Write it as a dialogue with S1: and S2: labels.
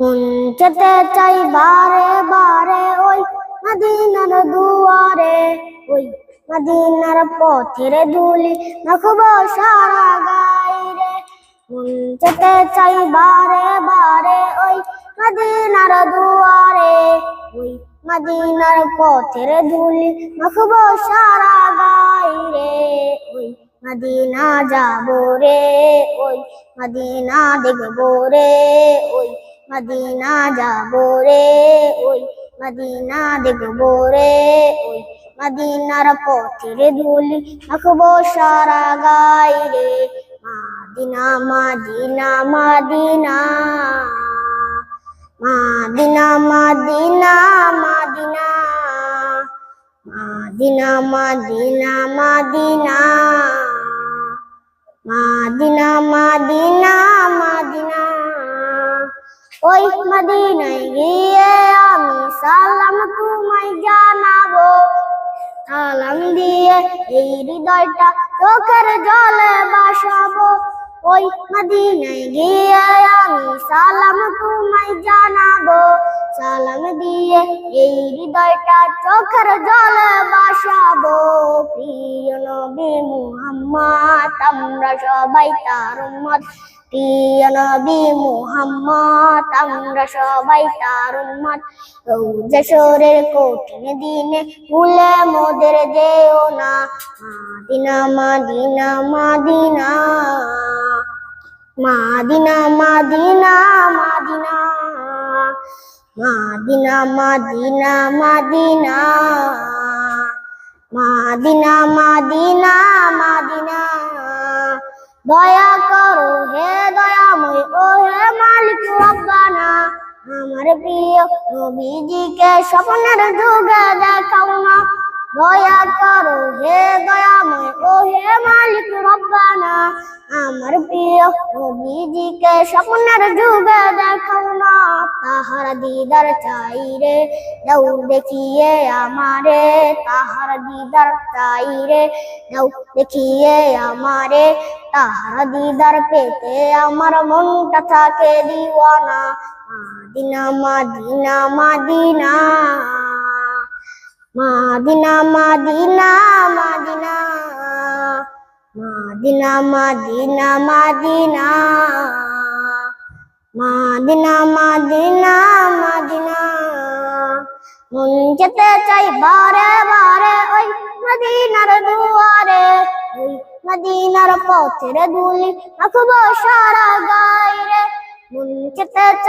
S1: মন যেতে চাই বারে বারে ওই মদিনার দুয়ারে, ওই মদিনার পথের ধুলি মাখবো সারা গায়ে। মন যেতে চাই বারে বারে ওই মদিনার দুয়ারে, ওই মদিনার পথের ধুলি মাখবো সারা গায়ে। ওই মদিনা যাবো রে, ওই মদিনা দেখবো রে, ওই মদিনা যাবো রে, ওই মদিনা দেখবো রে, ওই মদিনার পথের ধুলি মাখবো সারা গায়ে রে। মাদিনা মাদিনা মাদিনা, মাদিনা মাদিনা মাদিনা, মাদিনা মাদিনা মাদিনা, মাদিনা মাদিনা মাদিনা। ওই মদিনায় গিয়ে আমি সালাম তোমায় জানাবো, সালাম দিয়ে এই হৃদয়টা চোখের জলে ভাসাবো। ওই মদিনায় গিয়ে আমি সালাম তোমায় জানাবো, সালাম দিয়ে এই হৃদয়টা চোখের জলে ভাসাবো। প্রিয় নবী মুহাম্মদ আমরা সবাই তার উম্মত, প্রিয় নবী মুহাম্মদ আমরা সবাই তার উম্মত। যশোরের কঠিন দিনে ভুলে মোদের যেও না, মাদিনা মাদিনা মাদিনা, মাদিনা মাদিনা মাদিনা, মাদিনা মাদিনা মাদিনা, মাদিনা মাদিনা মাদিনা। দয়া করো হে দয়াময় ও হে মালিক রব্বানা, আমার প্রিয় নবীজিকে স্বপ্নের যুগে দেখাও না। দয়া করো হে দয়াময় ও হে মালিক রব্বানা, আমার প্রিয় নবীজিকে স্বপ্নের যুগে দেখাও না। তাহার দিদার চাই রে দাও দেখিয়ে আমারে, তাহার দিদার চাই রে দাও দেখিয়ে আমারে, তাহার দিদার পেতে আমার মনটা থাকে দিওয়ানা। মাদিনা মাদিনা মাদিনা, মাদিনা মাদিনা মাদিনা, মাদিনা মাদিনা মাদিনা, মাদিনা মাদিনা মাদিনা। মন যেতে চাই বারে বারে ওই মদিনার দুয়ারে, ওই মদিনার পথের ধুলি মাখবো সারা গায়ে রে। মন যেতে